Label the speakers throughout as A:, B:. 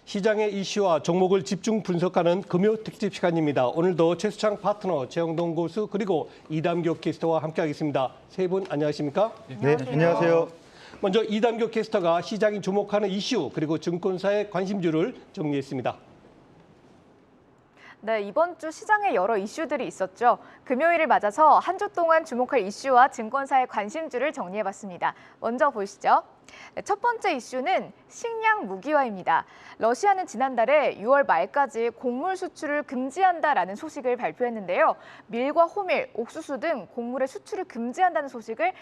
A: 시장의 이슈와 종목을 집중 분석하는 금요 특집 시간입니다. 오늘도 최수창 파트너, 최영동 고수 그리고 이담교 캐스터와 함께하겠습니다. 세 분 안녕하십니까?
B: 네, 안녕하세요.
A: 먼저 이담교 캐스터가 시장이 주목하는 이슈 그리고 증권사의 관심주를 정리했습니다.
C: 네, 이번 주 시장에 여러 이슈들이 있었죠. 금요일을 맞아서 한 주 동안 주목할 이슈와 증권사의 관심주를 정리해봤습니다. 먼저 보시죠. 네, 첫 번째 이슈는 식량 무기화입니다. 러시아는 지난달에 6월 말까지 곡물 수출을 금지한다라는 소식을 발표했는데요. 밀과 호밀, 옥수수 등 곡물의 수출을 금지한다는 소식을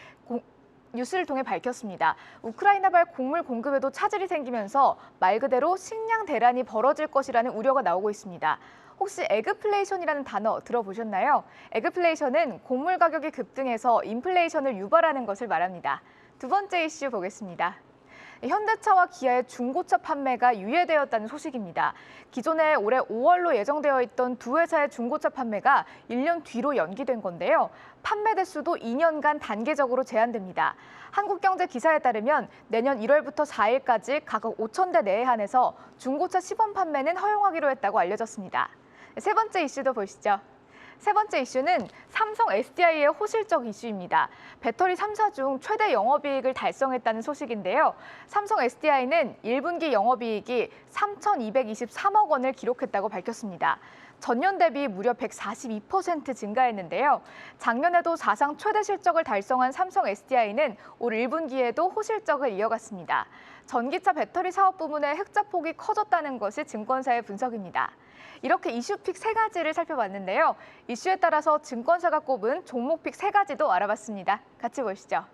C: 뉴스를 통해 밝혔습니다. 우크라이나발 곡물 공급에도 차질이 생기면서 말 그대로 식량 대란이 벌어질 것이라는 우려가 나오고 있습니다. 혹시 에그플레이션이라는 단어 들어보셨나요? 에그플레이션은 곡물 가격이 급등해서 인플레이션을 유발하는 것을 말합니다. 두 번째 이슈 보겠습니다. 현대차와 기아의 중고차 판매가 유예되었다는 소식입니다. 기존에 올해 5월로 예정되어 있던 두 회사의 중고차 판매가 1년 뒤로 연기된 건데요. 판매 대수도 2년간 단계적으로 제한됩니다. 한국경제 기사에 따르면 내년 1월부터 4일까지 각각 5,000대 내에 한해서 중고차 시범 판매는 허용하기로 했다고 알려졌습니다. 세 번째 이슈도 보시죠. 세 번째 이슈는 삼성 SDI의 호실적 이슈입니다. 배터리 3사 중 최대 영업이익을 달성했다는 소식인데요. 삼성 SDI는 1분기 영업이익이 3,223억 원을 기록했다고 밝혔습니다. 전년 대비 무려 142% 증가했는데요. 작년에도 사상 최대 실적을 달성한 삼성 SDI는 올 1분기에도 호실적을 이어갔습니다. 전기차 배터리 사업 부문의 흑자폭이 커졌다는 것이 증권사의 분석입니다. 이렇게 이슈픽 세 가지를 살펴봤는데요. 이슈에 따라서 증권사가 꼽은 종목픽 세 가지도 알아봤습니다. 같이 보시죠.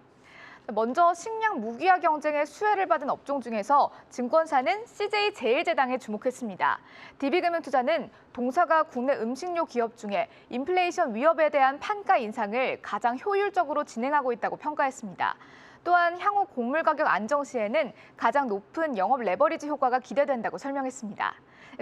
C: 먼저 식량 무기화 경쟁의 수혜를 받은 업종 중에서 증권사는 CJ제일제당에 주목했습니다. DB금융투자는 동사가 국내 음식료 기업 중에 인플레이션 위협에 대한 판가 인상을 가장 효율적으로 진행하고 있다고 평가했습니다. 또한 향후 곡물 가격 안정 시에는 가장 높은 영업 레버리지 효과가 기대된다고 설명했습니다.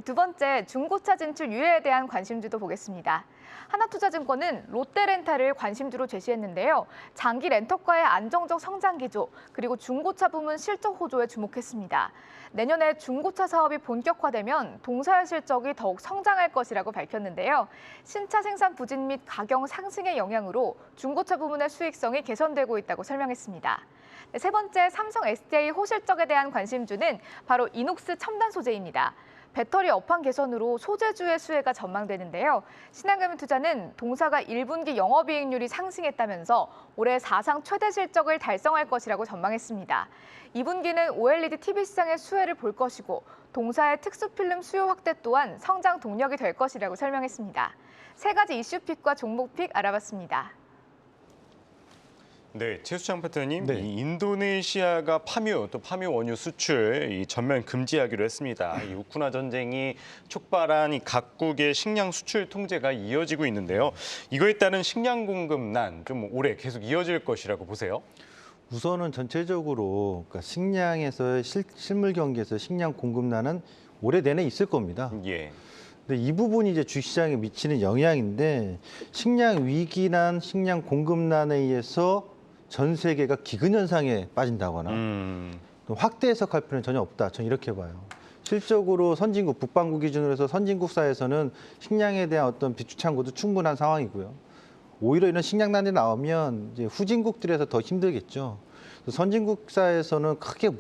C: 두 번째, 중고차 진출 유예에 대한 관심주도 보겠습니다. 하나투자증권은 롯데렌탈을 관심주로 제시했는데요. 장기 렌터카의 안정적 성장 기조, 그리고 중고차 부문 실적 호조에 주목했습니다. 내년에 중고차 사업이 본격화되면 동사의 실적이 더욱 성장할 것이라고 밝혔는데요. 신차 생산 부진 및 가격 상승의 영향으로 중고차 부문의 수익성이 개선되고 있다고 설명했습니다. 세 번째, 삼성 SDI 호실적에 대한 관심주는 바로 이녹스 첨단 소재입니다. 배터리 업황 개선으로 소재주의 수혜가 전망되는데요. 신한금융투자는 동사가 1분기 영업이익률이 상승했다면서 올해 사상 최대 실적을 달성할 것이라고 전망했습니다. 2분기는 OLED TV 시장의 수혜를 볼 것이고 동사의 특수필름 수요 확대 또한 성장 동력이 될 것이라고 설명했습니다. 세 가지 이슈픽과 종목픽 알아봤습니다.
B: 네, 최수창 파트너님,
D: 네.
B: 이 인도네시아가 파묘 또 파묘 원유 수출 전면 금지하기로 했습니다. 이 우크라이나 전쟁이 촉발한 이 각국의 식량 수출 통제가 이어지고 있는데요. 이거에 따른 식량 공급난 좀 올해 계속 이어질 것이라고 보세요?
D: 우선은 전체적으로 그러니까 식량에서의 실물 경기에서 식량 공급난은 올해 내내 있을 겁니다.
B: 예.
D: 근데 이 부분이 이제 주식시장에 미치는 영향인데 식량 위기난 식량 공급난에 의해서 전 세계가 기근 현상에 빠진다거나 확대 해석할 필요는 전혀 없다. 저는 이렇게 봐요. 실적으로 선진국, 북반구 기준으로 해서 선진국 사회에서는 식량에 대한 어떤 비축 창고도 충분한 상황이고요. 오히려 이런 식량난이 나오면 이제 후진국들에서 더 힘들겠죠. 선진국 사회에서는 크게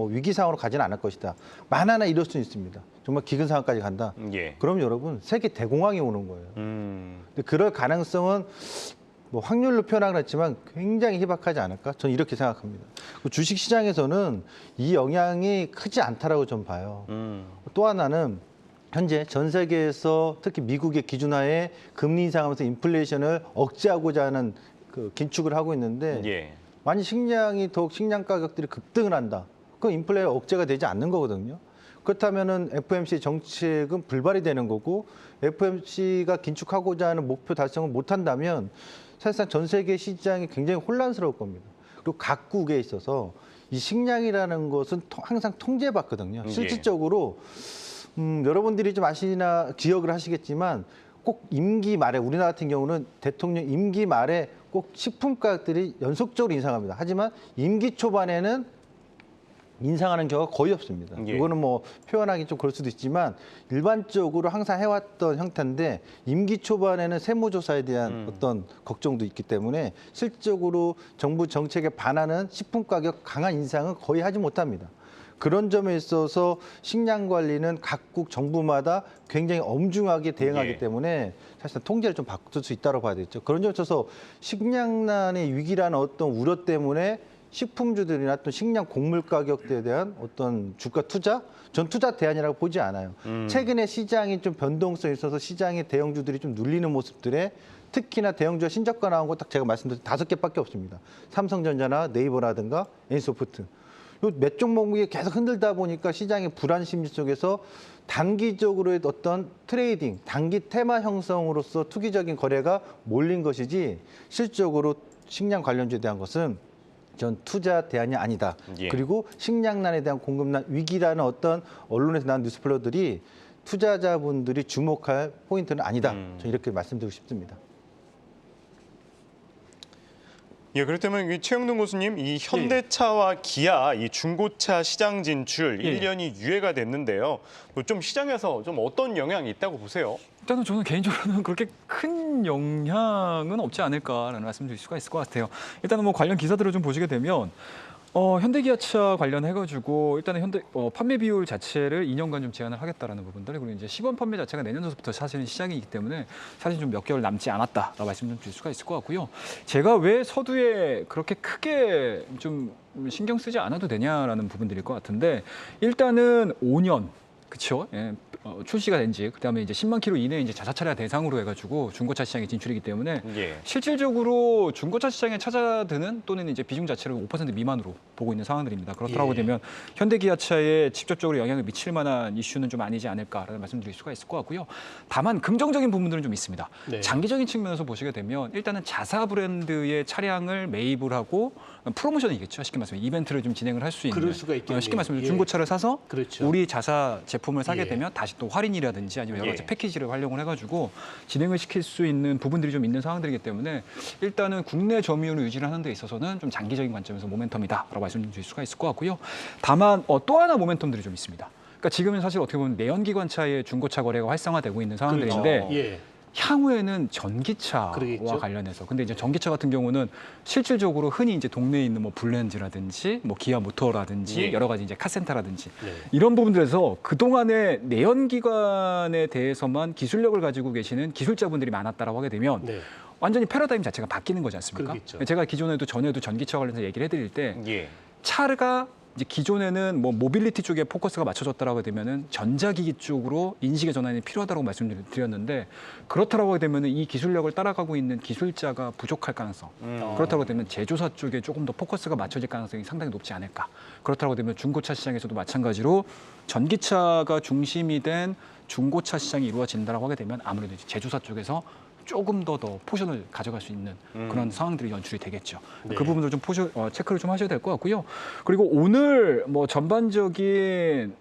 D: 위기 상황으로 가지는 않을 것이다. 만하나 이럴 수는 있습니다. 정말 기근 상황까지 간다.
B: 예.
D: 그럼 여러분 세계 대공황이 오는 거예요. 근데 그럴 가능성은 확률로 표현하긴 했지만 굉장히 희박하지 않을까? 저는 이렇게 생각합니다. 주식시장에서는 이 영향이 크지 않다라고 좀 봐요. 또 하나는 현재 전 세계에서 특히 미국의 기준하에 금리 인상하면서 인플레이션을 억제하고자 하는 그 긴축을 하고 있는데
B: 예.
D: 만약 식량 가격들이 급등을 한다. 그럼 인플레가 억제가 되지 않는 거거든요. 그렇다면은 FOMC 정책은 불발이 되는 거고 FOMC가 긴축하고자 하는 목표 달성을 못 한다면 사실상 전 세계 시장이 굉장히 혼란스러울 겁니다. 그리고 각국에 있어서 이 식량이라는 것은 항상 통제받거든요. 실질적으로 여러분들이 좀 기억을 하시겠지만 꼭 임기 말에 우리나라 같은 경우는 대통령 임기 말에 꼭 식품 가격들이 연속적으로 인상합니다. 하지만 임기 초반에는 인상하는 경우가 거의 없습니다.
B: 예.
D: 이거는 뭐 표현하기 좀 그럴 수도 있지만 일반적으로 항상 해왔던 형태인데 임기 초반에는 세무조사에 대한 어떤 걱정도 있기 때문에 실질적으로 정부 정책에 반하는 식품 가격 강한 인상은 거의 하지 못합니다. 그런 점에 있어서 식량 관리는 각국 정부마다 굉장히 엄중하게 대응하기
B: 예.
D: 때문에 사실상 통제를 좀 바꿀 수 있다고 봐야 되겠죠. 그런 점에 있어서 식량난의 위기라는 어떤 우려 때문에 식품주들이나 또 식량 곡물 가격대에 대한 어떤 주가 투자, 전 투자 대안이라고 보지 않아요. 최근에 시장이 좀 변동성이 있어서 시장의 대형주들이 좀 눌리는 모습들에 특히나 대형주가 신저가 나온 거 딱 제가 말씀드린 5개밖에 없습니다. 삼성전자나 네이버라든가 엔소프트. 요 몇 종목이 계속 흔들다 보니까 시장의 불안 심리 속에서 단기적으로의 어떤 트레이딩, 단기 테마 형성으로서 투기적인 거래가 몰린 것이지 실질적으로 식량 관련주에 대한 것은 전 투자 대안이 아니다.
B: 예.
D: 그리고 식량난에 대한 공급난 위기라는 어떤 언론에서 나온 뉴스플로들이 투자자분들이 주목할 포인트는 아니다. 저는 이렇게 말씀드리고 싶습니다.
B: 예, 그렇다면 최영동 교수님, 이 현대차와 기아 이 중고차 시장 진출
E: 예.
B: 1년이 유예가 됐는데요. 좀 시장에서 좀 어떤 영향이 있다고 보세요?
E: 일단은 저는 개인적으로는 그렇게 큰 영향은 없지 않을까라는 말씀드릴 수가 있을 것 같아요. 일단은 뭐 관련 기사들을 좀 보시게 되면 현대기아차 관련해가지고 일단은 판매 비율 자체를 2년간 좀 제한을 하겠다라는 부분들, 그리고 이제 시범 판매 자체가 내년도부터 사실은 시작이기 때문에 사실 좀 몇 개월 남지 않았다라고 말씀 좀 드릴 수가 있을 것 같고요. 제가 왜 서두에 그렇게 크게 좀 신경 쓰지 않아도 되냐라는 부분들일 것 같은데, 일단은 5년. 그렇죠. 예, 출시가 된 지, 그다음에 이제 10만 킬로 이내에 이제 자사 차량 대상으로 해가지고 중고차 시장에 진출이기 때문에
B: 예.
E: 실질적으로 중고차 시장에 찾아드는 또는 이제 비중 자체를 5% 미만으로 보고 있는 상황들입니다. 그렇다고 되면 현대기아차에 직접적으로 영향을 미칠 만한 이슈는 좀 아니지 않을까라는 말씀드릴 수가 있을 것 같고요. 다만 긍정적인 부분들은 좀 있습니다.
A: 네.
E: 장기적인 측면에서 보시게 되면 일단은 자사 브랜드의 차량을 매입을 하고 프로모션이겠죠. 쉽게 말하면 이벤트를 좀 진행을 할 수 있는.
A: 그럴 수가 있겠네요.
E: 쉽게 말하면
A: 예.
E: 중고차를 사서
A: 그렇죠.
E: 우리 자사 제품을 사게
A: 예.
E: 되면 다시 또 할인이라든지 아니면 여러 가지
B: 예.
E: 패키지를 활용을 해가지고 진행을 시킬 수 있는 부분들이 좀 있는 상황들이기 때문에 일단은 국내 점유율을 유지를 하는 데 있어서는 좀 장기적인 관점에서 모멘텀이다라고 말씀드릴 수가 있을 것 같고요. 다만 또 하나 모멘텀들이 좀 있습니다. 그러니까 지금은 사실 어떻게 보면 내연기관차의 중고차 거래가 활성화되고 있는 상황들인데
A: 그렇죠. 예.
E: 향후에는 전기차와
A: 그러겠죠.
E: 관련해서, 근데 이제 전기차 같은 경우는 실질적으로 흔히 이제 동네에 있는 뭐 블렌즈라든지 뭐 기아 모터라든지
B: 예.
E: 여러 가지 이제 카센터라든지
A: 네.
E: 이런 부분들에서 그동안에 내연기관에 대해서만 기술력을 가지고 계시는 기술자분들이 많았다라고 하게 되면
A: 네.
E: 완전히 패러다임 자체가 바뀌는 거지 않습니까?
A: 그러겠죠.
E: 제가 기존에도 전에도 전기차 관련해서 얘기를 해드릴 때
B: 예.
E: 차가 이제 기존에는 뭐 모빌리티 쪽에 포커스가 맞춰졌다라고 하게 되면은 전자기기 쪽으로 인식의 전환이 필요하다고 말씀드렸는데, 그렇다라고 하게 되면은 이 기술력을 따라가고 있는 기술자가 부족할 가능성. 그렇다고 되면 제조사 쪽에 조금 더 포커스가 맞춰질 가능성이 상당히 높지 않을까. 그렇다고 되면 중고차 시장에서도 마찬가지로 전기차가 중심이 된 중고차 시장이 이루어진다라고 하게 되면 아무래도 이제 제조사 쪽에서 조금 더 포션을 가져갈 수 있는 그런 상황들이 연출이 되겠죠.
A: 네.
E: 그 부분들 좀 체크를 좀 하셔야 될 것 같고요. 그리고 오늘 뭐 전반적인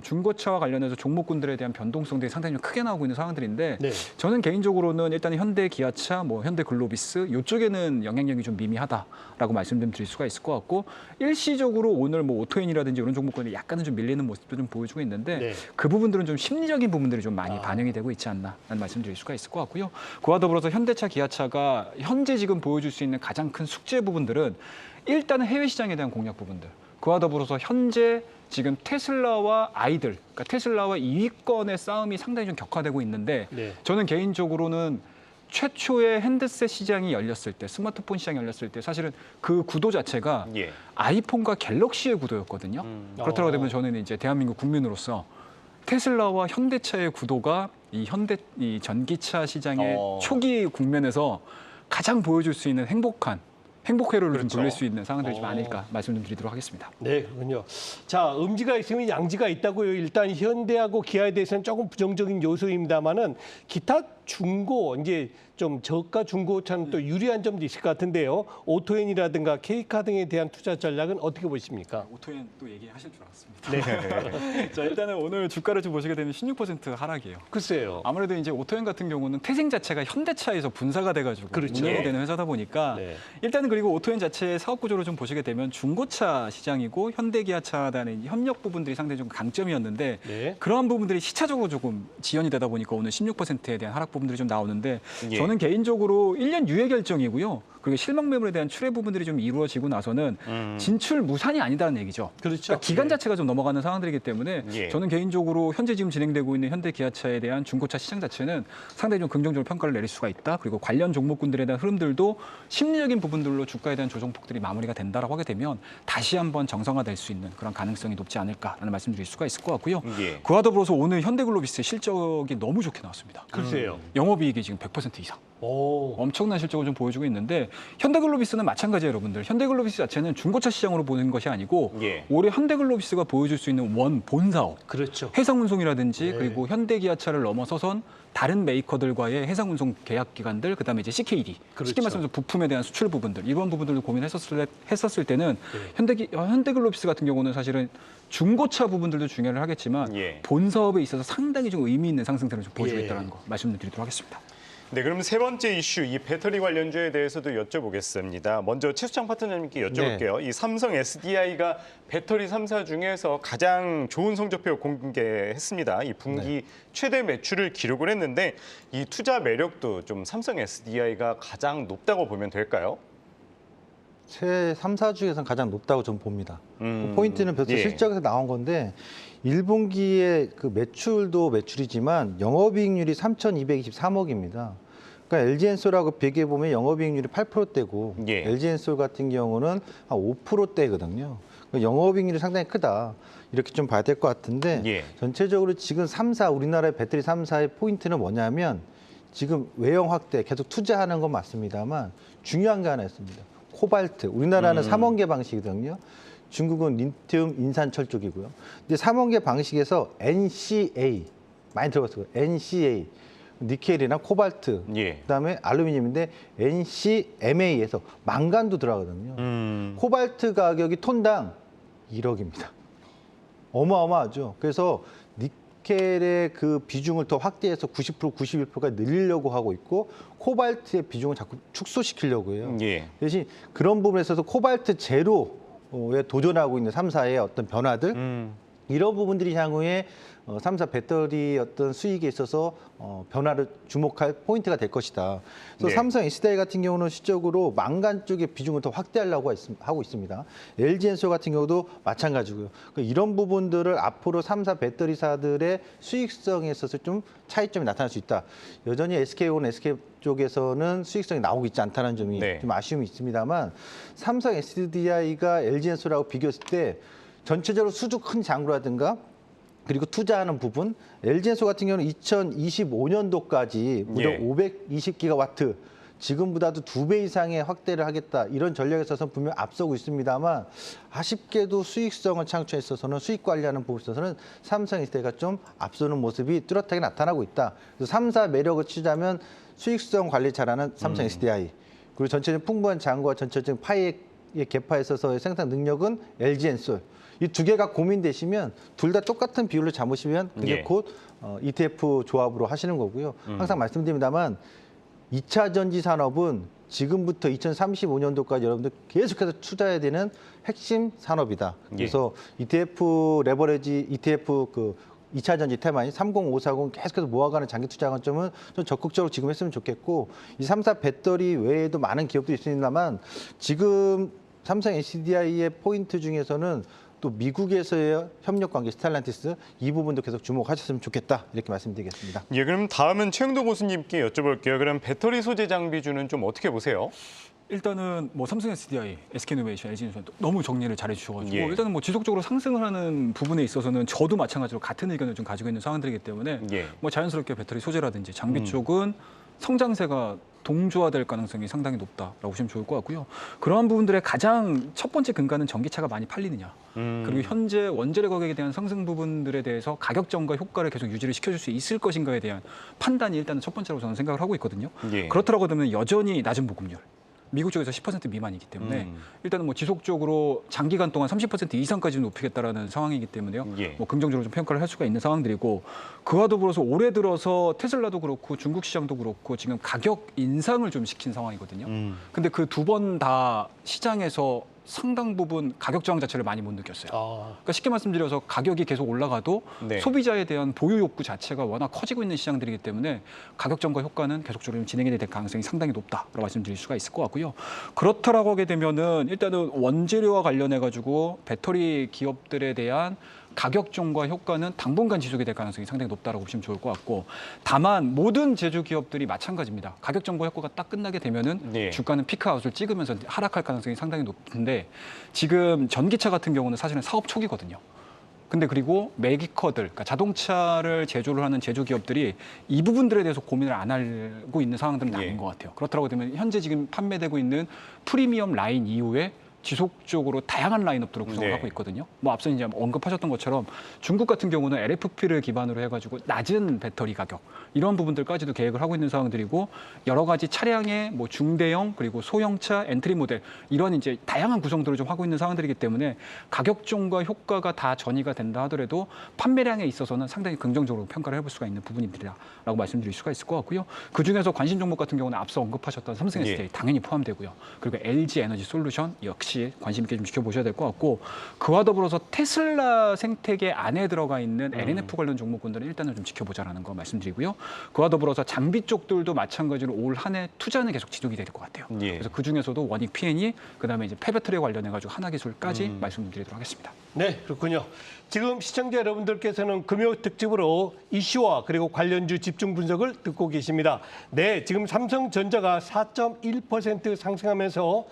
E: 중고차와 관련해서 종목군들에 대한 변동성들이 상당히 좀 크게 나오고 있는 상황들인데,
A: 네.
E: 저는 개인적으로는 일단 현대 기아차, 뭐 현대 글로비스 이쪽에는 영향력이 좀 미미하다라고 말씀 좀 드릴 수가 있을 것 같고, 일시적으로 오늘 뭐 오토엔이라든지 이런 종목군이 약간은 좀 밀리는 모습도 좀 보여주고 있는데
A: 네.
E: 그 부분들은 좀 심리적인 부분들이 좀 많이 반영이 되고 있지 않나라는 말씀드릴 수가 있을 것 같고요. 그와 더불어서 현대차, 기아차가 현재 지금 보여줄 수 있는 가장 큰 숙제 부분들은 일단은 해외 시장에 대한 공략 부분들. 그와 더불어서 현재 지금 테슬라와 아이들, 그러니까 테슬라와 2위권의 싸움이 상당히 좀 격화되고 있는데,
A: 네.
E: 저는 개인적으로는 최초의 핸드셋 시장이 열렸을 때, 스마트폰 시장이 열렸을 때 사실은 그 구도 자체가
B: 예.
E: 아이폰과 갤럭시의 구도였거든요. 그렇다고 되면 저는 이제 대한민국 국민으로서 테슬라와 현대차의 구도가 이 전기차 시장의 초기 국면에서 가장 보여줄 수 있는 행복 회로를 좀
B: 그렇죠.
E: 돌릴 수 있는 상황들이 좀 아닐까 말씀 좀 드리도록 하겠습니다.
A: 네, 그렇군요. 자, 음지가 있으면 양지가 있다고요. 일단 현대하고 기아에 대해서는 조금 부정적인 요소입니다만은 기타 중고 이제 좀 저가 중고차는 또 유리한 점도 있을 것 같은데요. 오토엔이라든가 K카 등에 대한 투자 전략은 어떻게 보십니까?
E: 오토엔 또 얘기하실 줄 알았습니다.
B: 네.
E: 자, 일단은 오늘 주가를 좀 보시게 되면 16% 하락이에요.
A: 글쎄요.
E: 아무래도 이제 오토엔 같은 경우는 태생 자체가 현대차에서 분사가 돼가지고
A: 그렇죠.
E: 운영이 되는 회사다 보니까
A: 네.
E: 일단은 그리고 오토엔 자체의 사업 구조를 좀 보시게 되면 중고차 시장이고 현대기아차 간의 협력 부분들이 상당히 좀 강점이었는데
A: 네.
E: 그러한 부분들이 시차적으로 조금 지연이 되다 보니까 오늘 16%에 대한 하락 부분들이 좀 나오는데
B: 예.
E: 저는 개인적으로 1년 유예 결정이고요. 그리고 실망 매물에 대한 출회 부분들이 좀 이루어지고 나서는 진출 무산이 아니다는 얘기죠.
A: 그렇죠.
E: 그러니까 기간
A: 네.
E: 자체가 좀 넘어가는 상황들이기 때문에
B: 예.
E: 저는 개인적으로 현재 지금 진행되고 있는 현대기아차에 대한 중고차 시장 자체는 상당히 좀 긍정적으로 평가를 내릴 수가 있다. 그리고 관련 종목군들에 대한 흐름들도 심리적인 부분들로 주가에 대한 조정폭들이 마무리가 된다라고 하게 되면 다시 한번 정상화될 수 있는 그런 가능성이 높지 않을까라는 말씀드릴 수가 있을 것 같고요.
B: 예.
E: 그와 더불어서 오늘 현대글로비스의 실적이 너무 좋게 나왔습니다.
A: 글쎄요.
E: 영업이익이 지금 100% 이상.
A: 오.
E: 엄청난 실적을 좀 보여주고 있는데 현대글로비스는 마찬가지예요, 여러분들. 현대글로비스 자체는 중고차 시장으로 보는 것이 아니고
B: 예.
E: 올해 현대글로비스가 보여줄 수 있는 본 사업,
A: 그렇죠.
E: 해상운송이라든지
A: 네.
E: 그리고 현대기아차를 넘어서선 다른 메이커들과의 해상운송 계약 기관들, 그다음에 이제 CKD,
A: 그렇죠.
E: 쉽게 말씀해서 부품에 대한 수출 부분들 이런 부분들을 고민했었을 때는
A: 네.
E: 현대글로비스 같은 경우는 사실은 중고차 부분들도 중요를 하겠지만
B: 예.
E: 본 사업에 있어서 상당히 좀 의미 있는 상승세를 좀 보여주고
A: 예.
E: 있다는 거 말씀드리도록 하겠습니다.
B: 네, 그럼 세 번째 이슈 이 배터리 관련주에 대해서도 여쭤보겠습니다. 먼저 최수창 파트너님께 여쭤볼게요. 이 삼성 SDI가 배터리 3사 중에서 가장 좋은 성적표 공개했습니다. 이 분기 최대 매출을 기록을 했는데 이 투자 매력도 좀 삼성 SDI가 가장 높다고 보면 될까요?
D: 새 3사 중에서는 가장 높다고 저는 봅니다. 그 포인트는 벌써
B: 예.
D: 실적에서 나온 건데 1분기에 그 매출도 매출이지만 영업이익률이 3,223억입니다. 그러니까 LG엔솔하고 비교해 보면 영업이익률이 8%대고
B: 예.
D: LG엔솔 같은 경우는 한 5%대거든요. 그러니까 영업이익률이 상당히 크다. 이렇게 좀 봐야 될 것 같은데
B: 예.
D: 전체적으로 지금 3사 우리나라의 배터리 3사의 포인트는 뭐냐면 지금 외형 확대 계속 투자하는 건 맞습니다만 중요한 게 하나 있습니다. 코발트. 우리나라는 3원계 방식이거든요. 중국은 리튬 인산철 쪽이고요. 근데 3원계 방식에서 NCA 많이 들어봤어요. NCA 니켈이나 코발트,
B: 예.
D: 그다음에 알루미늄인데 NCMA에서 망간도 들어가거든요. 코발트 가격이 톤당 1억입니다. 어마어마하죠. 그래서 니켈의 그 비중을 더 확대해서 90%, 91%까지 늘리려고 하고 있고 코발트의 비중을 자꾸 축소시키려고 해요.
B: 예.
D: 대신 그런 부분에 있어서 코발트 제로에 도전하고 있는 3사의 어떤 변화들 이런 부분들이 향후에 3사 배터리 어떤 수익에 있어서 변화를 주목할 포인트가 될 것이다. 그래서
B: 네.
D: 삼성 SDI 같은 경우는 실적으로 망간 쪽의 비중을 더 확대하려고 하고 있습니다. LG엔솔 같은 경우도 마찬가지고요. 이런 부분들을 앞으로 3사 배터리사들의 수익성에 있어서 좀 차이점이 나타날 수 있다. 여전히 SK온, SK 쪽에서는 수익성이 나오고 있지 않다는 점이
B: 네.
D: 좀 아쉬움이 있습니다만 삼성 SDI가 LG엔솔하고 비교했을 때 전체적으로 수주 큰 장구라든가 그리고 투자하는 부분 LG엔솔 같은 경우는 2025년도까지 무려
B: 예.
D: 520기가와트 지금보다도 2배 이상의 확대를 하겠다 이런 전략에 있어서는 분명 앞서고 있습니다만 아쉽게도 수익성을 창출해 있어서는 수익 관리하는 부분에 있어서는 삼성 SDI가 좀 앞서는 모습이 뚜렷하게 나타나고 있다. 그래서 3사 매력을 치자면 수익성 관리 잘하는 삼성 SDI 그리고 전체적인 풍부한 장과 전체적인 파이의 개파에 있어서의 생산 능력은 LG엔솔 이 두 개가 고민되시면 둘 다 똑같은 비율로 잡으시면 그게
B: 예.
D: 곧 ETF 조합으로 하시는 거고요. 항상 말씀드립니다만 2차 전지 산업은 지금부터 2035년도까지 여러분들 계속해서 투자해야 되는 핵심 산업이다. 그래서 ETF 레버리지 ETF 그 2차 전지 테마인 30540 계속해서 모아가는 장기 투자 관점은 좀 적극적으로 지금 했으면 좋겠고 이 3사 배터리 외에도 많은 기업들이 있습니다만 지금 삼성 SDI의 포인트 중에서는 또 미국에서의 협력 관계 스텔란티스 이 부분도 계속 주목하셨으면 좋겠다 이렇게 말씀드리겠습니다.
B: 예, 그럼 다음은 최영도 교수님께 여쭤볼게요. 그럼 배터리 소재 장비주는 좀 어떻게 보세요?
E: 일단은 뭐 삼성 SDI, SK이노베이션, LG엔솔 너무 정리를 잘해 주셔가지고
B: 예.
E: 일단은 뭐 지속적으로 상승을 하는 부분에 있어서는 저도 마찬가지로 같은 의견을 좀 가지고 있는 상황들이기 때문에
B: 예.
E: 뭐 자연스럽게 배터리 소재라든지 장비 쪽은 성장세가 동조화될 가능성이 상당히 높다라고 보시면 좋을 것 같고요. 그러한 부분들의 가장 첫 번째 근간은 전기차가 많이 팔리느냐. 그리고 현재 원재료 가격에 대한 상승 부분들에 대해서 가격 정가 효과를 계속 유지를 시켜줄 수 있을 것인가에 대한 판단이 일단은 첫 번째로 저는 생각을 하고 있거든요.
B: 예.
E: 그렇더라고 하면 여전히 낮은 보급률. 미국 쪽에서 10% 미만이기 때문에 일단은 뭐 지속적으로 장기간 동안 30% 이상까지 높이겠다라는 상황이기 때문에요.
B: 예.
E: 뭐 긍정적으로 좀 평가를 할 수가 있는 상황들이고 그와 더불어서 올해 들어서 테슬라도 그렇고 중국 시장도 그렇고 지금 가격 인상을 좀 시킨 상황이거든요. 근데 그 두 번 다 시장에서 상당 부분 가격 저항 자체를 많이 못 느꼈어요. 그러니까 쉽게 말씀드려서 가격이 계속 올라가도
B: 네.
E: 소비자에 대한 보유 욕구 자체가 워낙 커지고 있는 시장들이기 때문에 가격 전가 효과는 계속적으로 좀 진행이 될 가능성이 상당히 높다라고 말씀드릴 수가 있을 것 같고요. 그렇다라고 하게 되면은 일단은 원재료와 관련해 가지고 배터리 기업들에 대한 가격 정가 효과는 당분간 지속이 될 가능성이 상당히 높다라고 보시면 좋을 것 같고 다만 모든 제조 기업들이 마찬가지입니다. 가격 정가 효과가 딱 끝나게 되면은
B: 네.
E: 주가는 피크아웃을 찍으면서 하락할 가능성이 상당히 높은데 지금 전기차 같은 경우는 사실은 사업 초기거든요. 근데 그리고 메이커들, 그러니까 자동차를 제조를 하는 제조 기업들이 이 부분들에 대해서 고민을 안 하고 있는 상황들은 아닌 것 같아요. 그렇다고 되면 현재 지금 판매되고 있는 프리미엄 라인 이후에 지속적으로 다양한 라인업들을 구성을 하고 있거든요. 뭐 앞서 이제 언급하셨던 것처럼 중국 같은 경우는 LFP를 기반으로 해가지고 낮은 배터리 가격 이런 부분들까지도 계획을 하고 있는 상황들이고 여러 가지 차량의 뭐 중대형 그리고 소형차 엔트리 모델 이런 이제 다양한 구성들을 좀 하고 있는 상황들이기 때문에 가격 정가 효과가 다 전이가 된다 하더라도 판매량에 있어서는 상당히 긍정적으로 평가를 해볼 수가 있는 부분입니다라고 말씀드릴 수가 있을 것 같고요. 그 중에서 관심 종목 같은 경우는 앞서 언급하셨던 삼성 SDI 당연히 포함되고요. 그리고 LG 에너지 솔루션 역시 관심 있게 좀 지켜보셔야 될 것 같고 그와 더불어서 테슬라 생태계 안에 들어가 있는 LNF 관련 종목군들은 일단은 좀 지켜보자라는 거 말씀드리고요. 그와 더불어서 장비 쪽들도 마찬가지로 올 한 해 투자는 계속 지속이 될 것 같아요.
B: 예.
E: 그래서 그 중에서도 원익 P&E 그다음에 이제 폐배터리에 관련해가지고 하나기술까지 말씀드리도록 하겠습니다.
A: 네, 그렇군요. 지금 시청자 여러분들께서는 금요 특집으로 이슈와 그리고 관련주 집중 분석을 듣고 계십니다. 네, 지금 삼성전자가 4.1% 상승하면서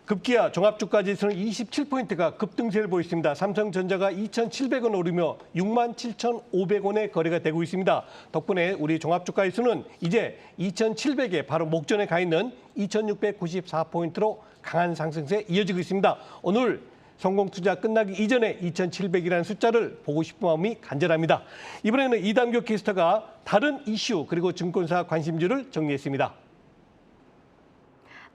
A: 급기야 종합주가지수는 27포인트가 급등세를 보였습니다. 삼성전자가 2,700원 오르며 67,500원에 거래가 되고 있습니다. 덕분에 우리 종합주가지수는 이제 2,700에 바로 목전에 가 있는 2,694포인트로 강한 상승세 이어지고 있습니다. 오늘 성공투자 끝나기 이전에 2,700이라는 숫자를 보고 싶은 마음이 간절합니다. 이번에는 이담교 캐스터가 다른 이슈 그리고 증권사 관심주를 정리했습니다.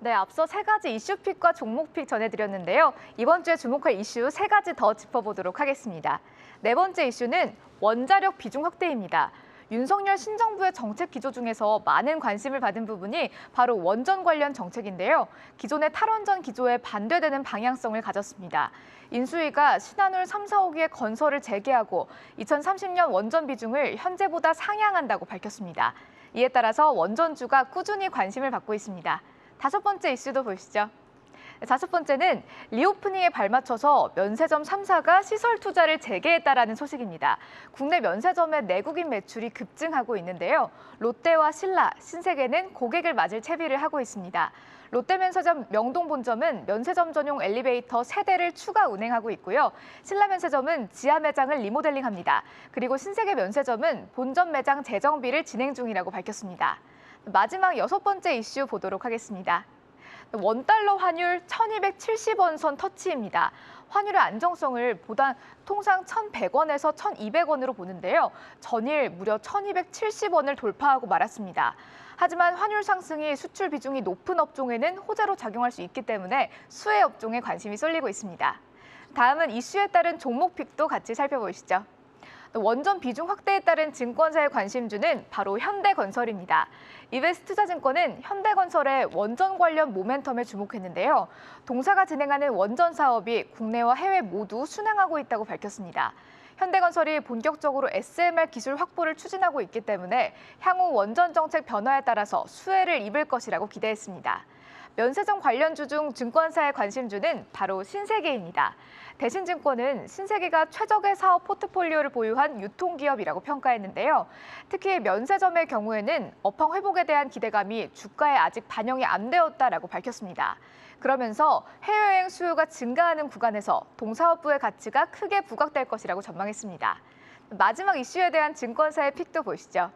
C: 네, 앞서 세 가지 이슈픽과 종목픽 전해드렸는데요. 이번 주에 주목할 이슈 세 가지 더 짚어보도록 하겠습니다. 네 번째 이슈는 원자력 비중 확대입니다. 윤석열 신정부의 정책 기조 중에서 많은 관심을 받은 부분이 바로 원전 관련 정책인데요. 기존의 탈원전 기조에 반대되는 방향성을 가졌습니다. 인수위가 신한울 3, 4호기의 건설을 재개하고 2030년 원전 비중을 현재보다 상향한다고 밝혔습니다. 이에 따라서 원전주가 꾸준히 관심을 받고 있습니다. 다섯 번째 이슈도 보시죠. 다섯 번째는 리오프닝에 발맞춰서 면세점 3사가 시설 투자를 재개했다라는 소식입니다. 국내 면세점의 내국인 매출이 급증하고 있는데요. 롯데와 신라, 신세계는 고객을 맞을 채비를 하고 있습니다. 롯데 면세점 명동 본점은 면세점 전용 엘리베이터 3대를 추가 운행하고 있고요. 신라 면세점은 지하 매장을 리모델링합니다. 그리고 신세계 면세점은 본점 매장 재정비를 진행 중이라고 밝혔습니다. 마지막 여섯 번째 이슈 보도록 하겠습니다. 원달러 환율 1270원 선 터치입니다. 환율의 안정성을 보다 통상 1100원에서 1200원으로 보는데요. 전일 무려 1270원을 돌파하고 말았습니다. 하지만 환율 상승이 수출 비중이 높은 업종에는 호재로 작용할 수 있기 때문에 수혜 업종에 관심이 쏠리고 있습니다. 다음은 이슈에 따른 종목픽도 같이 살펴보시죠. 원전 비중 확대에 따른 증권사의 관심주는 바로 현대건설입니다. 이베스트투자증권은 현대건설의 원전 관련 모멘텀에 주목했는데요. 동사가 진행하는 원전 사업이 국내와 해외 모두 순항하고 있다고 밝혔습니다. 현대건설이 본격적으로 SMR 기술 확보를 추진하고 있기 때문에 향후 원전 정책 변화에 따라서 수혜를 입을 것이라고 기대했습니다. 면세점 관련주 중 증권사의 관심주는 바로 신세계입니다. 대신증권은 신세계가 최적의 사업 포트폴리오를 보유한 유통기업이라고 평가했는데요. 특히 면세점의 경우에는 업황 회복에 대한 기대감이 주가에 아직 반영이 안 되었다라고 밝혔습니다. 그러면서 해외여행 수요가 증가하는 구간에서 동사업부의 가치가 크게 부각될 것이라고 전망했습니다. 마지막 이슈에 대한 증권사의 픽도 보시죠.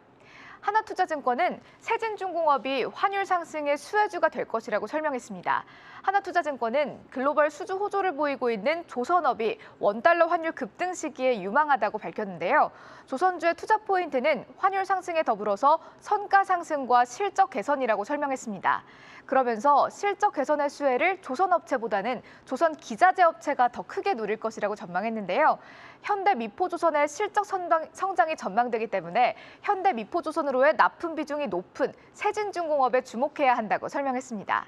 C: 하나투자증권은 세진중공업이 환율 상승의 수혜주가 될 것이라고 설명했습니다. 하나투자증권은 글로벌 수주 호조를 보이고 있는 조선업이 원달러 환율 급등 시기에 유망하다고 밝혔는데요. 조선주의 투자 포인트는 환율 상승에 더불어서 선가 상승과 실적 개선이라고 설명했습니다. 그러면서 실적 개선의 수혜를 조선업체보다는 조선 기자재 업체가 더 크게 누릴 것이라고 전망했는데요. 현대미포조선의 실적 성장이 전망되기 때문에 현대미포조선으로의 납품 비중이 높은 세진중공업에 주목해야 한다고 설명했습니다.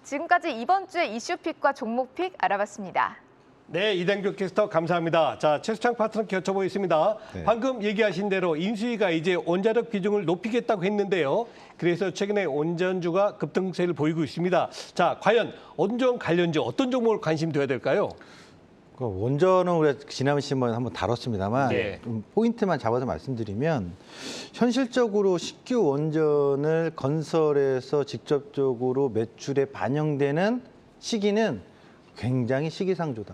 C: 지금까지 이번 주의 이슈픽과 종목픽 알아봤습니다.
A: 네, 이단규 캐스터 감사합니다. 자, 최수창 파트너 여쭤보겠습니다.
D: 네.
A: 방금 얘기하신 대로 인수위가 이제 원자력 비중을 높이겠다고 했는데요. 그래서 최근에 원전주가 급등세를 보이고 있습니다. 자, 과연 원전 관련주 어떤 종목을 관심 둬야 될까요?
D: 그 원전은 우리가 지난 시간에 한번 다뤘습니다만
A: 네.
D: 좀 포인트만 잡아서 말씀드리면 현실적으로 신규 원전을 건설해서 직접적으로 매출에 반영되는 시기는 굉장히 시기상조다.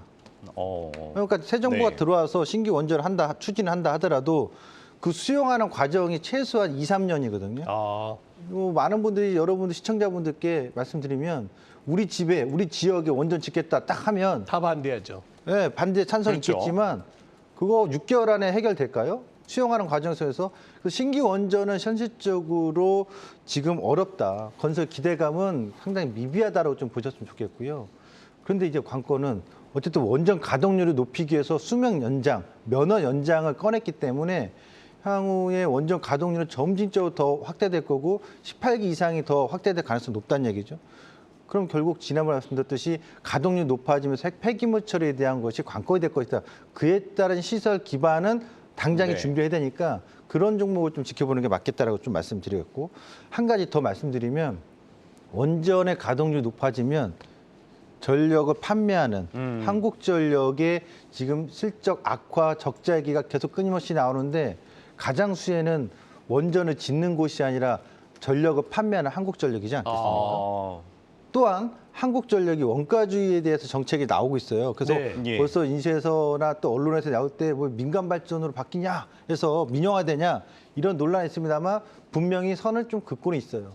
D: 그러니까 새 정부가
B: 네.
D: 들어와서 신규 원전을 한다, 추진한다 하더라도 그 수용하는 과정이 최소한 2, 3년이거든요.
A: 아,
D: 많은 분들이 여러분들 시청자분들께 말씀드리면 우리 집에 우리 지역에 원전 짓겠다 딱 하면
A: 다 반대하죠.
D: 네, 반대 찬성이
B: 그렇죠.
D: 있겠지만 그거 6개월 안에 해결될까요? 수용하는 과정 속에서 그 신규 원전은 현실적으로 지금 어렵다. 건설 기대감은 상당히 미비하다고 좀 보셨으면 좋겠고요. 그런데 이제 관건은 어쨌든 원전 가동률을 높이기 위해서 수명 연장, 면허 연장을 꺼냈기 때문에 향후에 원전 가동률은 점진적으로 더 확대될 거고 18기 이상이 더 확대될 가능성이 높다는 얘기죠. 그럼 결국 지난번에 말씀드렸듯이 가동률이 높아지면서 폐기물 처리에 대한 것이 관건이 될 것이다. 그에 따른 시설 기반은 당장에
B: 네.
D: 준비해야 되니까 그런 종목을 좀 지켜보는 게 맞겠다라고 좀 말씀드렸고 한 가지 더 말씀드리면 원전의 가동률이 높아지면 전력을 판매하는 한국전력의 지금 실적 악화 적자 얘기가 계속 끊임없이 나오는데 가장 수혜는 원전을 짓는 곳이 아니라 전력을 판매하는 한국전력이지 않겠습니까?
B: 아,
D: 또한 한국전력이 원가주의에 대해서 정책이 나오고 있어요. 그래서
A: 네.
B: 예.
D: 벌써 인쇄에서나 또 언론에서 나올 때 뭐 민간 발전으로 바뀌냐 해서 민영화되냐 이런 논란이 있습니다만 분명히 선을 좀 긋고는 있어요.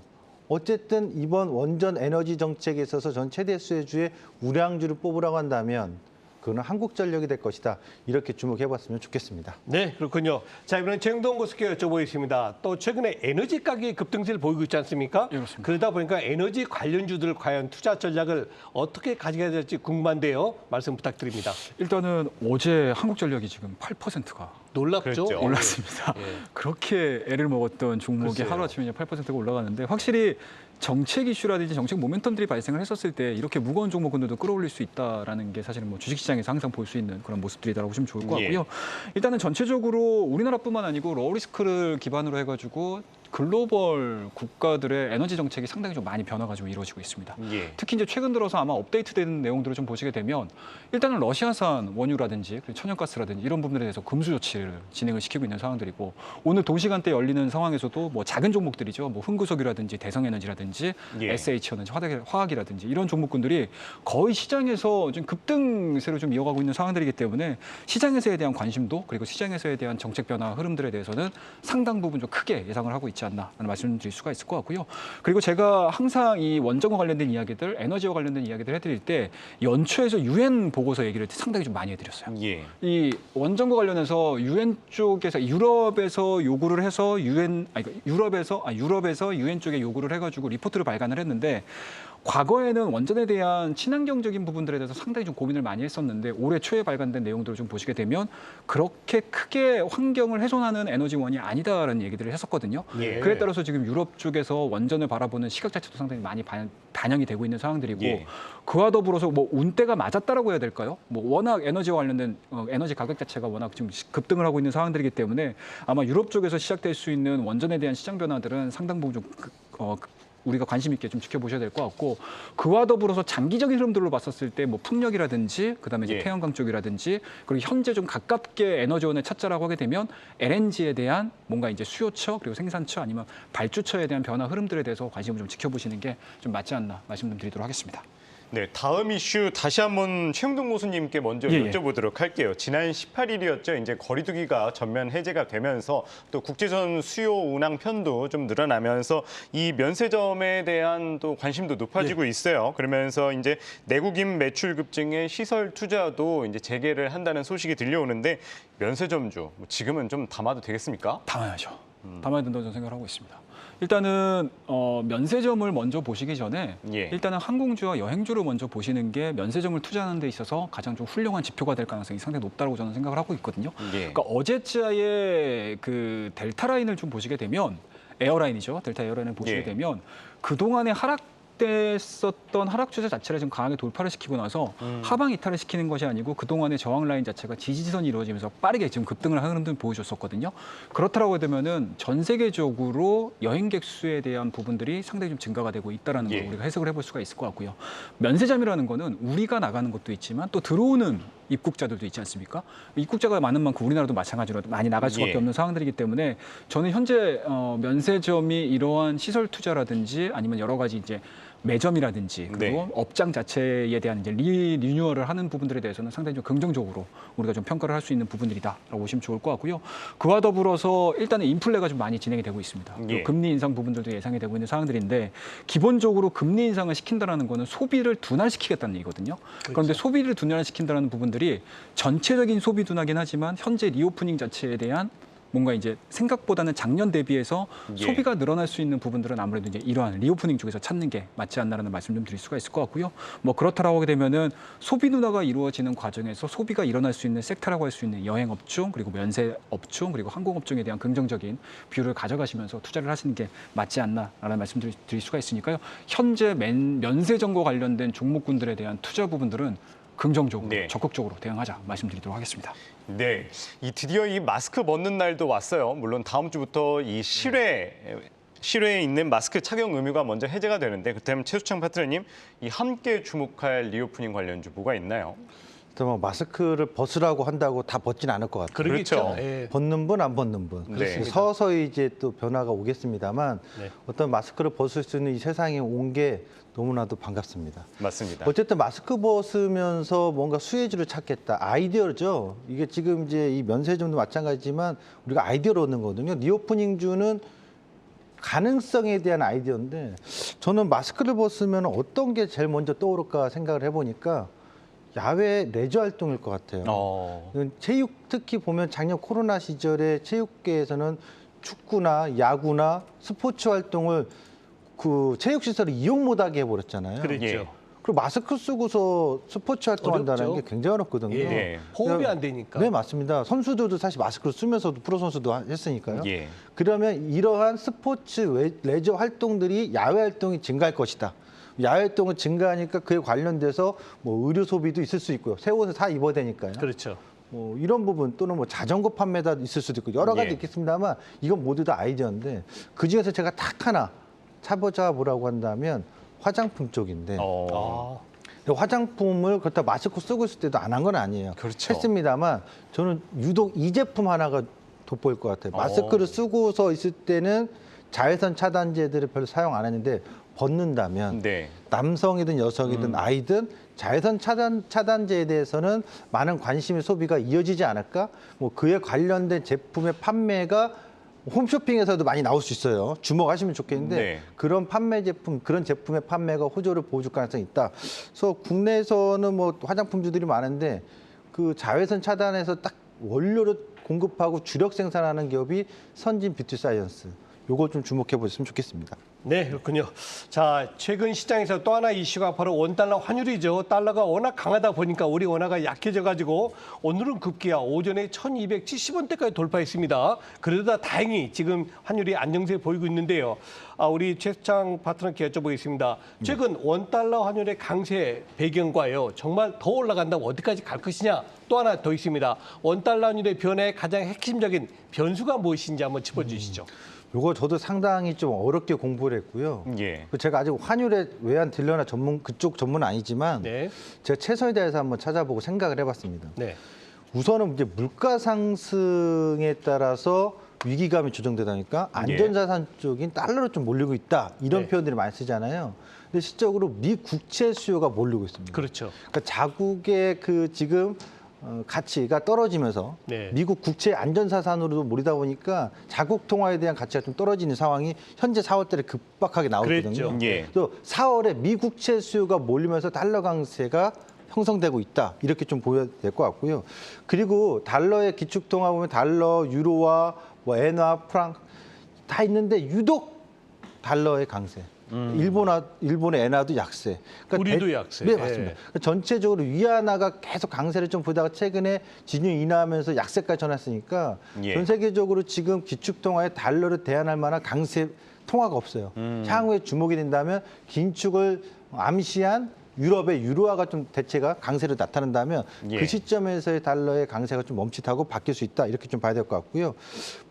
D: 어쨌든 이번 원전 에너지 정책에 있어서 전 최대 수혜주의 우량주를 뽑으라고 한다면 그거는 한국전력이 될 것이다. 이렇게 주목해봤으면 좋겠습니다.
A: 네, 그렇군요. 자, 이번엔 최영동 교수께 여쭤보겠습니다. 또 최근에 에너지 가격의 급등세를 보이고 있지 않습니까?
E: 예, 그렇습니다.
A: 그러다 보니까 에너지 관련주들 과연 투자 전략을 어떻게 가져가야 될지 궁금한데요. 말씀 부탁드립니다.
E: 일단은 어제 한국전력이 지금 8%가
A: 놀랍죠?
B: 그랬죠.
E: 올랐습니다.
A: 예.
E: 그렇게 애를 먹었던 종목이
A: 글쎄요.
E: 하루아침에 8%가 올라가는데 확실히 정책 이슈라든지 정책 모멘텀들이 발생을 했었을 때 이렇게 무거운 종목군들도 끌어올릴 수 있다라는 게 사실은 뭐 주식시장에서 항상 볼 수 있는 그런 모습들이다라고 보시면 좋을 것 같고요. 일단은 전체적으로 우리나라뿐만 아니고 로우리스크를 기반으로 해가지고 글로벌 국가들의 에너지 정책이 상당히 좀 많이 변화가 좀 이루어지고 있습니다.
B: 예.
E: 특히 이제 최근 들어서 아마 업데이트된 내용들을 좀 보시게 되면 일단은 러시아산 원유라든지 그리고 천연가스라든지 이런 부분들에 대해서 금수 조치를 진행을 시키고 있는 상황들이고 오늘 동시간대 열리는 상황에서도 뭐 작은 종목들이죠. 뭐 흥구석유라든지 대성에너지라든지
B: 예.
E: SH라든지 화학이라든지 이런 종목군들이 거의 시장에서 좀 급등세로 좀 이어가고 있는 상황들이기 때문에 시장에서에 대한 관심도 그리고 시장에서에 대한 정책 변화 흐름들에 대해서는 상당 부분 좀 크게 예상을 하고 있지 않나라는 말씀드릴 수가 있을 것 같고요. 그리고 제가 항상 이 원전과 관련된 이야기들, 에너지와 관련된 이야기들 해드릴 때 연초에서 유엔 보고서 얘기를 상당히 좀 많이 해드렸어요.
B: 예.
E: 이 원전과 관련해서 유엔 쪽에서 유럽에서 요구를 해서 유럽에서 유엔 쪽에 요구를 해가지고 리포트를 발간을 했는데 과거에는 원전에 대한 친환경적인 부분들에 대해서 상당히 좀 고민을 많이 했었는데 올해 초에 발간된 내용들을 좀 보시게 되면 그렇게 크게 환경을 훼손하는 에너지원이 아니다라는 얘기들을 했었거든요.
A: 예.
E: 그에 따라서 지금 유럽 쪽에서 원전을 바라보는 시각 자체도 상당히 많이 반영이 되고 있는 상황들이고
B: 예.
E: 그와 더불어서 뭐 운대가 맞았다라고 해야 될까요? 뭐 워낙 에너지와 관련된 에너지 가격 자체가 워낙 지금 급등을 하고 있는 상황들이기 때문에 아마 유럽 쪽에서 시작될 수 있는 원전에 대한 시장 변화들은 상당 부분 좀 우리가 관심 있게 좀 지켜보셔야 될 것 같고 그와 더불어서 장기적인 흐름들로 봤었을 때 뭐 풍력이라든지 그다음에 이제
B: 예.
E: 태양광 쪽이라든지 그리고 현재 좀 가깝게 에너지원을 찾자라고 하게 되면 LNG에 대한 뭔가 이제 수요처 그리고 생산처 아니면 발주처에 대한 변화 흐름들에 대해서 관심을 좀 지켜보시는 게 좀 맞지 않나 말씀 좀 드리도록 하겠습니다.
B: 네, 다음 이슈 다시 한번 최영동 교수님께 먼저
E: 예, 예.
B: 여쭤보도록 할게요. 지난 18일이었죠. 이제 거리두기가 전면 해제가 되면서 또 국제선 수요 운항 편도 좀 늘어나면서 이 면세점에 대한 또 관심도 높아지고 있어요. 그러면서 이제 내국인 매출 급증에 시설 투자도 이제 재개를 한다는 소식이 들려오는데 면세점주 지금은 좀 담아도 되겠습니까?
E: 담아야죠. 담아야 된다고 저는 생각을 하고 있습니다. 일단은 면세점을 먼저 보시기 전에
B: 예.
E: 일단은 항공주와 여행주를 먼저 보시는 게 면세점을 투자하는 데 있어서 가장 좀 훌륭한 지표가 될 가능성이 상당히 높다고 저는 생각을 하고 있거든요.
B: 예.
E: 그러니까 어제자의 그 델타 라인을 좀 보시게 되면 에어라인이죠. 델타 에어라인을 보시게
B: 예.
E: 되면 그동안의 하락됐었던 하락 추세 자체를 지금 강하게 돌파를 시키고 나서 하방 이탈을 시키는 것이 아니고 그동안의 저항 라인 자체가 지지선이 이루어지면서 빠르게 지금 급등을 하는 흐름을 보여줬었거든요. 그렇다라고 되면은 전 세계적으로 여행객 수에 대한 부분들이 상당히 좀 증가가 되고 있다라는
B: 예.
E: 걸 우리가 해석을 해볼 수가 있을 것 같고요. 면세점이라는 거는 우리가 나가는 것도 있지만 또 들어오는 입국자들도 있지 않습니까? 입국자가 많은 만큼 우리나라도 마찬가지로 많이 나갈 수밖에
B: 예.
E: 없는 상황들이기 때문에 저는 현재 면세점이 이러한 시설 투자라든지 아니면 여러 가지 이제 매점이라든지 그리고
B: 네.
E: 업장 자체에 대한 이제 리뉴얼을 하는 부분들에 대해서는 상당히 좀 긍정적으로 우리가 좀 평가를 할 수 있는 부분들이다라고 보시면 좋을 것 같고요. 그와 더불어서 일단은 인플레가 좀 많이 진행이 되고 있습니다.
B: 예.
E: 그리고 금리 인상 부분들도 예상이 되고 있는 상황들인데 기본적으로 금리 인상을 시킨다라는 거는 소비를 둔화시키겠다는 얘기거든요. 그런데 소비를 둔화시킨다는 부분들이 전체적인 소비 둔화긴 하지만 현재 리오프닝 자체에 대한 뭔가 이제 생각보다는 작년 대비해서
B: 예.
E: 소비가 늘어날 수 있는 부분들은 아무래도 이제 이러한 리오프닝 쪽에서 찾는 게 맞지 않나라는 말씀 좀 드릴 수가 있을 것 같고요. 뭐 그렇다라고 하게 되면은 소비 둔화가 이루어지는 과정에서 소비가 일어날 수 있는 섹터라고 할 수 있는 여행 업종 그리고 면세 업종 그리고 항공 업종에 대한 긍정적인 뷰를 가져가시면서 투자를 하시는 게 맞지 않나라는 말씀 드릴 수가 있으니까요. 현재 면세점과 관련된 종목군들에 대한 투자 부분들은 긍정적으로
B: 네.
E: 적극적으로 대응하자 말씀드리도록 하겠습니다.
B: 네, 드디어 이 마스크 벗는 날도 왔어요. 물론 다음 주부터 이 실외에 있는 마스크 착용 의무가 먼저 해제가 되는데 그렇다면 최수창 파트너님 이 함께 주목할 리오프닝 관련주 뭐가 있나요?
D: 뭐 마스크를 벗으라고 한다고 다 벗진 않을 것 같아요.
A: 그러겠죠.
B: 그렇죠.
A: 예.
D: 벗는 분, 안 벗는 분.
B: 그렇습니다.
D: 서서히 이제 또 변화가 오겠습니다만
A: 네.
D: 어떤 마스크를 벗을 수 있는 이 세상에 온 게 너무나도 반갑습니다.
B: 맞습니다.
D: 어쨌든 마스크 벗으면서 뭔가 수혜주를 찾겠다. 아이디어죠. 이게 지금 이제 이 면세점도 마찬가지지만 우리가 아이디어를 얻는 거거든요. 리오프닝주는 가능성에 대한 아이디어인데 저는 마스크를 벗으면 어떤 게 제일 먼저 떠오를까 생각을 해보니까 야외 레저 활동일 것 같아요. 체육 특히 보면 작년 코로나 시절에 체육계에서는 축구나 야구나 스포츠 활동을 그 체육 시설을 이용 못하게 해버렸잖아요.
A: 그랬죠.
B: 예.
D: 그리고 마스크 쓰고서 스포츠 활동한다는
A: 어렵죠.
D: 게 굉장히 어렵거든요.
B: 예.
A: 호흡이 안 되니까.
D: 네, 맞습니다. 선수들도 사실 마스크를 쓰면서도 프로 선수도 했으니까요.
B: 예.
D: 그러면 이러한 스포츠 레저 활동들이 야외 활동이 증가할 것이다. 야외 활동은 증가하니까 그에 관련돼서 뭐 의류 소비도 있을 수 있고요. 새 옷을 사 입어야 되니까요.
A: 그렇죠.
D: 뭐 이런 부분 또는 뭐 자전거 판매다 있을 수도 있고 여러 가지
B: 예.
D: 있겠습니다만 이건 모두 다 아이디어인데 그 중에서 제가 딱 하나 찾아보라고 한다면 화장품 쪽인데
A: 아,
D: 근데 화장품을 그렇다 마스크 쓰고 있을 때도 안 한 건 아니에요.
B: 그렇죠.
D: 했습니다만 저는 유독 이 제품 하나가 돋보일 것 같아요. 마스크를 쓰고서 있을 때는 자외선 차단제들을 별로 사용 안 했는데 벗는다면
B: 네.
D: 남성이든 여성이든 아이든 자외선 차단제에 대해서는 많은 관심의 소비가 이어지지 않을까? 뭐 그에 관련된 제품의 판매가 홈쇼핑에서도 많이 나올 수 있어요. 주목하시면 좋겠는데
B: 네.
D: 그런 그런 제품의 판매가 호조를 보여줄 가능성이 있다. 그래서 국내에서는 뭐 화장품주들이 많은데 그 자외선 차단에서 딱 원료를 공급하고 주력 생산하는 기업이 선진 뷰티 사이언스. 요걸 좀 주목해 보셨으면 좋겠습니다.
A: 네, 그렇군요. 자, 최근 시장에서 또 하나 이슈가 바로 원달러 환율이죠. 달러가 워낙 강하다 보니까 우리 원화가 약해져가지고 오늘은 급기야 오전에 1270원대까지 돌파했습니다. 그러다 다행히 지금 환율이 안정세 보이고 있는데요. 우리 최수창 파트너께 여쭤보겠습니다. 최근 원달러 환율의 강세 배경과요. 정말 더 올라간다면 어디까지 갈 것이냐? 또 하나 더 있습니다. 원달러 환율의 변화의 가장 핵심적인 변수가 무엇인지 한번 짚어주시죠.
D: 요거 저도 상당히 좀 어렵게 공부를 했고요.
B: 예.
D: 제가 아직 환율에 외환 딜러나 그쪽 전문은 아니지만
A: 네,
D: 제가 최선에 대해서 한번 찾아보고 생각을 해봤습니다.
A: 네,
D: 우선은 이제 물가 상승에 따라서 위기감이 조정되다 보니까 안전자산 쪽인 달러로 좀 몰리고 있다. 이런
A: 네.
D: 표현들을 많이 쓰잖아요. 근데 실적으로 미 국채 수요가 몰리고 있습니다.
A: 그렇죠.
D: 그러니까 자국의 그 지금 가치가 떨어지면서
A: 네.
D: 미국 국채 안전자산으로도 몰리다 보니까 자국 통화에 대한 가치가 좀 떨어지는 상황이 현재 4월 달에 급박하게 나오거든요.
A: 그랬죠.
B: 예.
D: 또 4월에 미 국채 수요가 몰리면서 달러 강세가 형성되고 있다. 이렇게 좀 보여야 될 것 같고요. 그리고 달러의 기축통화 보면 달러, 유로화, 뭐 엔화, 프랑 다 있는데 유독 달러의 강세. 일본의 엔화도 약세.
A: 우리도 약세.
D: 네,
A: 예.
D: 맞습니다. 전체적으로 위안화가 계속 강세를 좀 보다가 최근에 진유 인하하면서 약세까지 전했으니까
B: 예.
D: 전 세계적으로 지금 기축통화에 달러를 대안할 만한 강세 통화가 없어요. 향후에 주목이 된다면 긴축을 암시한 유럽의 유로화가 좀 대체가 강세로 나타난다면
B: 예.
D: 그 시점에서의 달러의 강세가 좀 멈칫하고 바뀔 수 있다. 이렇게 좀 봐야 될 것 같고요.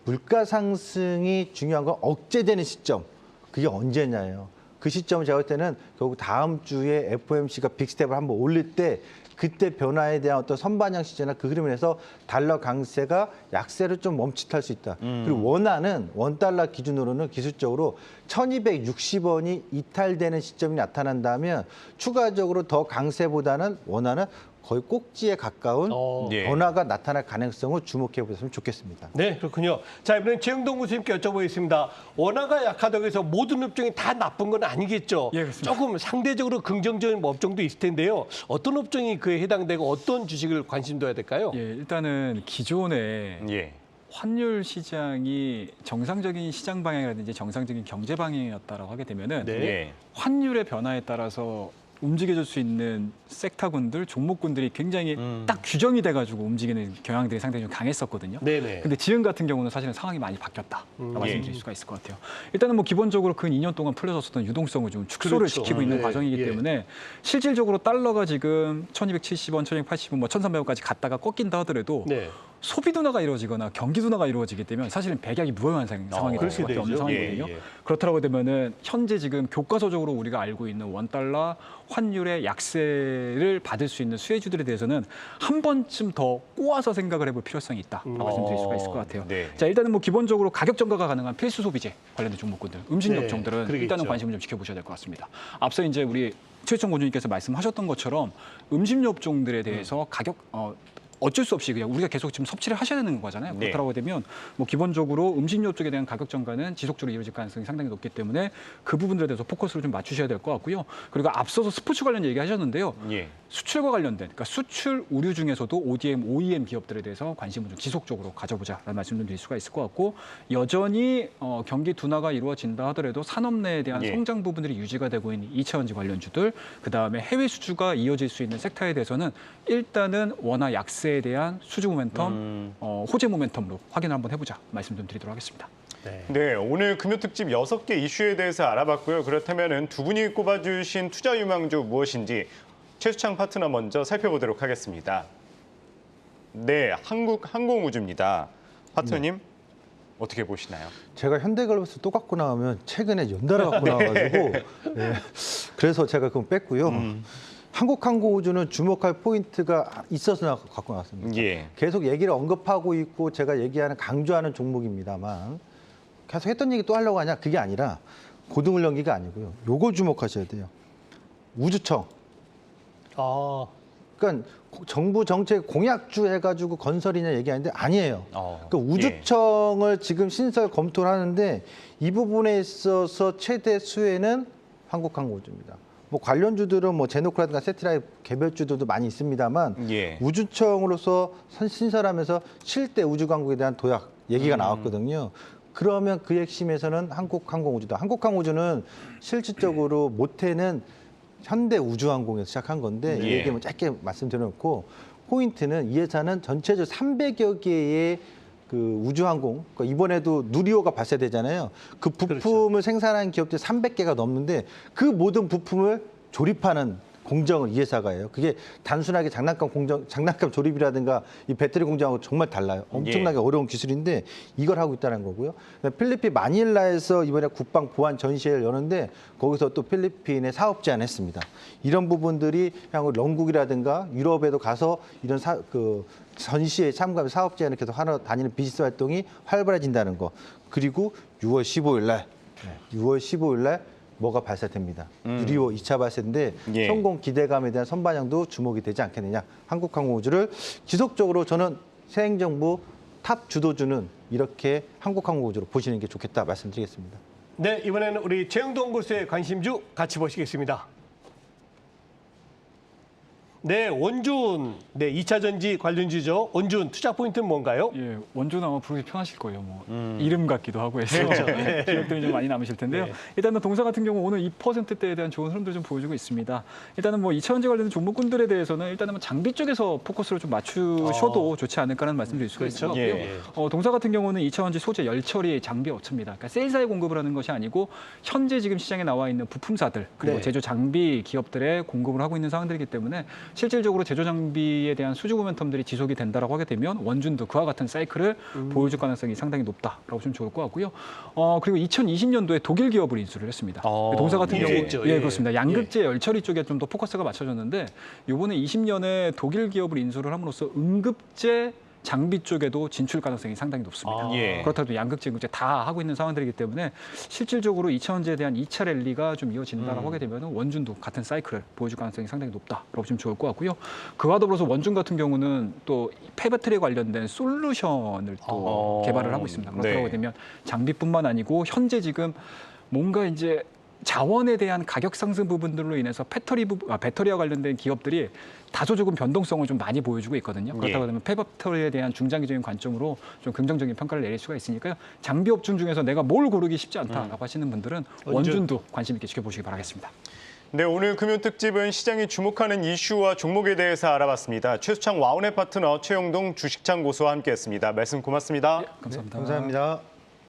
D: 물가 상승이 중요한 건 억제되는 시점. 그게 언제냐예요. 그 시점을 제가 볼 때는 결국 다음 주에 FOMC가 빅스텝을 한번 올릴 때 그때 변화에 대한 어떤 선반영 시제나 그 흐름을 해서 달러 강세가 약세를 좀 멈칫할 수 있다. 그리고 원화는 원달러 기준으로는 기술적으로 1260원이 이탈되는 시점이 나타난다면 추가적으로 더 강세보다는 원화는 거의 꼭지에 가까운
B: 예.
D: 변화가 나타날 가능성을 주목해 보셨으면 좋겠습니다.
A: 네, 그렇군요. 자, 이번엔 최영동 교수님께 여쭤보겠습니다. 원화가 약하다고 해서 모든 업종이 다 나쁜 건 아니겠죠?
E: 예, 그렇습니다.
A: 조금 상대적으로 긍정적인 업종도 있을 텐데요. 어떤 업종이 그에 해당되고 어떤 주식을 관심 둬야 될까요?
E: 예, 일단은 기존에
B: 예.
E: 환율 시장이 정상적인 시장 방향이라든지 정상적인 경제 방향이었다라고 하게 되면은
A: 네.
B: 예.
E: 환율의 변화에 따라서 움직여줄 수 있는 섹터군들, 종목군들이 굉장히 딱 규정이 돼가지고 움직이는 경향들이 상당히 좀 강했었거든요.
A: 네네.
E: 근데 지금 같은 경우는 사실은 상황이 많이 바뀌었다. 말씀드릴
B: 예.
E: 수가 있을 것 같아요. 일단은 뭐 기본적으로 근 2년 동안 풀려졌었던 유동성을 좀 축소를
A: 그렇죠.
E: 시키고 있는
A: 네.
E: 과정이기
A: 예.
E: 때문에 실질적으로 달러가 지금 1270원, 1280원, 뭐 1300원까지 갔다가 꺾인다 하더라도
A: 네.
E: 소비 둔화가 이루어지거나 경기 둔화가 이루어지기 때문에 사실은 백약이 무효한 상황이 될
A: 그렇게
E: 수밖에 없는
A: 되죠.
E: 상황이거든요.
A: 예, 예.
E: 그렇다고 되면은 현재 지금 교과서적으로 우리가 알고 있는 원달러 환율의 약세를 받을 수 있는 수혜주들에 대해서는 한 번쯤 더 꼬아서 생각을 해볼 필요성이 있다. 말씀드릴 수가 있을 것 같아요.
B: 네.
E: 자, 일단은 뭐 기본적으로 가격 전가가 가능한 필수 소비재 관련된 종목군들, 음식
A: 네,
E: 업종들은
A: 그러겠죠.
E: 일단은 관심을 좀 지켜보셔야 될 것 같습니다. 앞서 이제 우리 최유청 원주님께서 말씀하셨던 것처럼 음식료 업종들에 대해서 가격 어쩔 수 없이 그냥 우리가 계속 지금 섭취를 하셔야 되는 거잖아요.
B: 네.
E: 그렇다고 되면 뭐 기본적으로 음식료 쪽에 대한 가격 전가는 지속적으로 이루어질 가능성이 상당히 높기 때문에 그 부분들에 대해서 포커스를 좀 맞추셔야 될 것 같고요. 그리고 앞서서 스포츠 관련 얘기하셨는데요.
B: 예.
E: 수출과 관련된, 그러니까 수출 우류 중에서도 ODM, OEM 기업들에 대해서 관심을 좀 지속적으로 가져보자라는 말씀 좀 드릴 수가 있을 것 같고 여전히 경기 둔화가 이루어진다 하더라도 산업 내에 대한
B: 예.
E: 성장 부분들이 유지가 되고 있는 2차원지 관련주들, 그다음에 해외 수주가 이어질 수 있는 섹터에 대해서는 일단은 원화 약세에 대한 수주 모멘텀, 호재 모멘텀으로 확인을 한번 해보자 말씀 좀 드리도록 하겠습니다.
A: 네.
B: 네, 오늘 금요특집 6개 이슈에 대해서 알아봤고요. 그렇다면 두 분이 꼽아주신 투자 유망주 무엇인지 최수창 파트너 먼저 살펴보도록 하겠습니다. 네, 한국항공우주입니다. 파트너님 어떻게 보시나요?
D: 제가 현대글로벌스 또 갖고 나오면 최근에 연달아 갖고 나와가지고 네. 그래서 제가 그건 뺐고요. 한국항공우주는 주목할 포인트가 있어서 갖고 나왔습니다.
B: 예.
D: 계속 얘기를 언급하고 있고 제가 얘기하는 강조하는 종목입니다만 계속 했던 얘기 또 하려고 하냐 그게 아니라 고등을 연기가 아니고요. 요거 주목하셔야 돼요. 우주청.
A: 아,
D: 그러니까 정부 정책 공약주 해가지고 건설이냐 얘기하는데 아니에요. 그러니까 우주청을 지금 신설 검토를 하는데 이 부분에 있어서 최대 수혜는 한국항공우주입니다. 뭐 관련주들은 뭐 제노크라든가 세티라이 개별주들도 많이 있습니다만
B: 예.
D: 우주청으로서 신설하면서 실대 우주강국에 대한 도약 얘기가 나왔거든요. 그러면 그 핵심에서는 한국항공우주다. 한국항공우주는 실질적으로 모태는 현대우주항공에서 시작한 건데 이
B: 예.
D: 얘기만 짧게 말씀드려놓고 포인트는 이 회사는 전체적으로 300여 개의 그 우주항공, 그러니까 이번에도 누리호가 발사되잖아요. 그 부품을 생산하는 기업들이 300개가 넘는데 그 모든 부품을 조립하는 공정을 이 회사가 해요. 그게 단순하게 장난감 조립이라든가 이 배터리 공정하고 정말 달라요. 엄청나게 어려운 기술인데 이걸 하고 있다는 거고요. 필리핀 마닐라에서 이번에 국방 보안 전시회를 여는데 거기서 또 필리핀에 사업 제안했습니다. 이런 부분들이 향후 영국이라든가 유럽에도 가서 이런 전시회에 참가하면 사업 제안을 계속 하러 다니는 비즈니스 활동이 활발해진다는 거. 그리고 6월 15일 날 뭐가 발사됩니다. 유리호 2차 발사인데
B: 예.
D: 성공 기대감에 대한 선반영도 주목이 되지 않겠느냐. 한국항공우주를 지속적으로 저는 새 행정부 탑 주도주는 이렇게 한국항공우주로 보시는 게 좋겠다 말씀드리겠습니다.
A: 네, 이번에는 우리 최영동 교수의 관심주 같이 보시겠습니다. 네, 원준, 네, 2차 전지 관련주죠. 원준 투자 포인트는 뭔가요?
E: 예, 원조는 아마 부르기 편하실 거예요. 뭐 이름 같기도 하고 해서 기억들이 좀 많이 남으실 텐데요.
A: 네.
E: 일단은 동사 같은 경우 오늘 2%대에 대한 좋은 흐름들 좀 보여주고 있습니다. 일단은 뭐 2차 전지 관련된 종목군들에 대해서는 일단은 뭐 장비 쪽에서 포커스를 좀 맞추셔도 좋지 않을까라는 말씀드릴 수가 있을 것 같고요.
B: 예.
E: 동사 같은 경우는 2차 전지 소재 열처리 장비 업체입니다. 그러니까 세일사에 공급을 하는 것이 아니고 현재 지금 시장에 나와 있는 부품사들 그리고
D: 네.
E: 제조 장비 기업들에 공급을 하고 있는 상황들이기 때문에 실질적으로 제조 장비에 대한 수주 모멘텀들이 지속이 된다라고 하게 되면 원준도 그와 같은 사이클을 보여줄 가능성이 상당히 높다라고 보시면 좋을 것 같고요. 그리고 2020년도에 독일 기업을 인수를 했습니다. 동사 같은
A: 예.
E: 경우
A: 했죠.
E: 예,
A: 예.
E: 그렇습니다. 양극재 열처리 쪽에 좀 더 포커스가 맞춰졌는데 이번에 20년에 독일 기업을 인수를 함으로써 응급제 장비 쪽에도 진출 가능성이 상당히 높습니다.
B: 예.
E: 그렇다고 양극재, 응급제 다 하고 있는 상황들이기 때문에 실질적으로 2차전지에 대한 2차 랠리가 좀 이어진다라고 하게 되면 원준도 같은 사이클을 보여줄 가능성이 상당히 높다라고 보시면 좋을 것 같고요. 그와 더불어서 원준 같은 경우는 또 폐배터리에 관련된 솔루션을 또 개발을 하고 있습니다. 그렇다고
B: 네.
E: 하게 되면 장비뿐만 아니고 현재 지금 뭔가 이제 자원에 대한 가격 상승 부분들로 인해서 배터리와 관련된 기업들이 다소 조금 변동성을 좀 많이 보여주고 있거든요. 그렇다고 하면 폐배터리에 대한 중장기적인 관점으로 좀 긍정적인 평가를 내릴 수가 있으니까요. 장비 업종 중에서 내가 뭘 고르기 쉽지 않다라고 하시는 분들은 원준도 관심 있게 지켜보시기 바라겠습니다.
B: 네, 오늘 금요특집은 시장이 주목하는 이슈와 종목에 대해서 알아봤습니다. 최수창 와운의 파트너 최영동 주식창 고수와 함께했습니다. 말씀 고맙습니다.
E: 감사합니다.
D: 감사합니다.